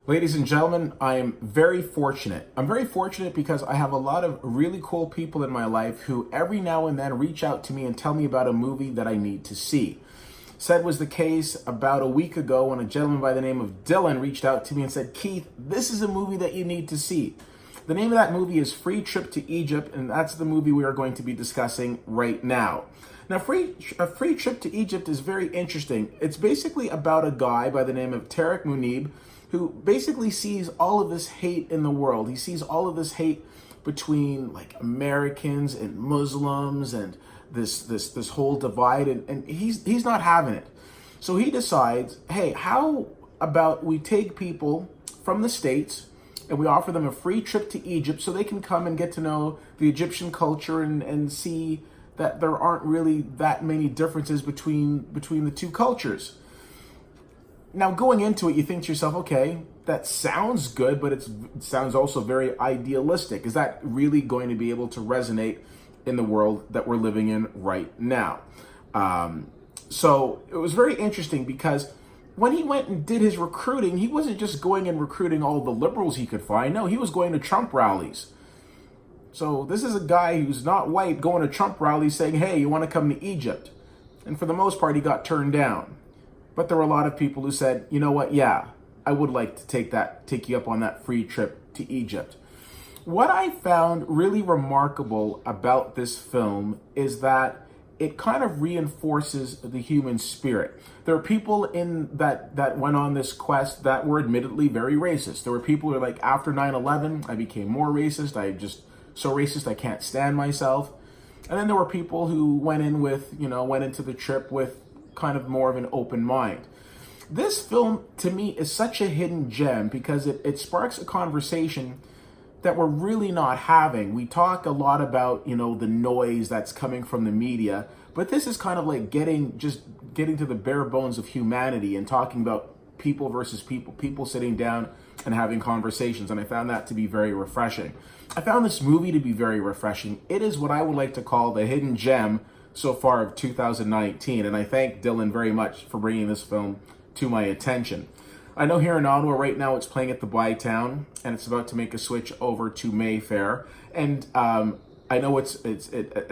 Ladies and gentlemen, I am very fortunate. I'm very fortunate because I have a lot of really cool people in my life who every now and then reach out to me and tell me about a movie that I need to see. Said was the case about a week ago when a gentleman by the name of Dylan reached out to me and said, Keith, this is a movie that you need to see. The name of that movie is Free Trip to Egypt, and that's the movie we are going to be discussing right now. Now, A Free Trip to Egypt is very interesting. It's basically about a guy by the name of Tariq Munib, who basically sees all of this hate in the world. He sees all of this hate between like Americans and Muslims and this whole divide, and he's not having it. So he decides, hey, how about we take people from the States and we offer them a free trip to Egypt so they can come and get to know the Egyptian culture and see that there aren't really that many differences between the two cultures. Now, going into it, you think to yourself, okay, that sounds good, but it sounds also very idealistic. Is that really going to be able to resonate in the world that we're living in right now? So it was very interesting because when he went and did his recruiting, he wasn't just going and recruiting all the liberals he could find. No, he was going to Trump rallies. So this is a guy who's not white going to Trump rallies saying, hey, you want to come to Egypt? And for the most part, he got turned down. But there were a lot of people who said, you know what, yeah, I would like to take you up on that free trip to Egypt. What I found really remarkable about this film is that it kind of reinforces the human spirit. There are people in that went on this quest that were admittedly very racist. There were people who were like, after 9/11, I became more racist. I just so racist I can't stand myself. And then there were people who went into the trip with kind of more of an open mind. This film, to me, is such a hidden gem because it sparks a conversation that we're really not having. We talk a lot about, the noise that's coming from the media, but this is kind of like getting to the bare bones of humanity and talking about people versus people sitting down and having conversations, and I found that to be very refreshing. I found this movie to be very refreshing. It is what I would like to call the hidden gem so far of 2019, and I thank Dylan very much for bringing this film to my attention. I know here in Ottawa right now it's playing at the Bytown, and it's about to make a switch over to Mayfair, and I know it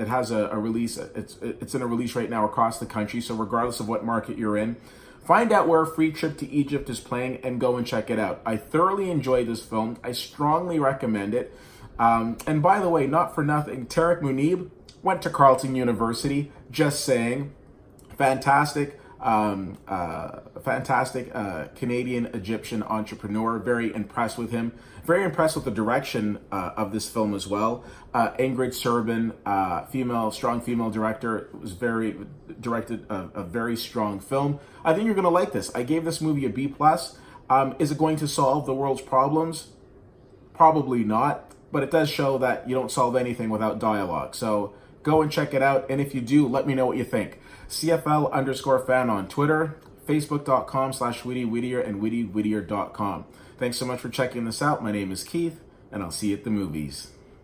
has a release. It's in a release right now across the country. So regardless of what market you're in, find out where Free Trip to Egypt is playing and go and check it out. I thoroughly enjoyed this film. I strongly recommend it. And by the way, not for nothing, Tariq Munib went to Carleton University. Just saying, fantastic Canadian Egyptian entrepreneur. Very impressed with him. Very impressed with the direction of this film as well. Ingrid Serban, strong female director, directed a very strong film. I think you're going to like this. I gave this movie a B+. Is it going to solve the world's problems? Probably not, but it does show that you don't solve anything without dialogue. So go and check it out, and if you do, let me know what you think. CFL_fan on Twitter, Facebook.com/WittyWhittier and WittyWhittier.com. Thanks so much for checking this out. My name is Keith, and I'll see you at the movies.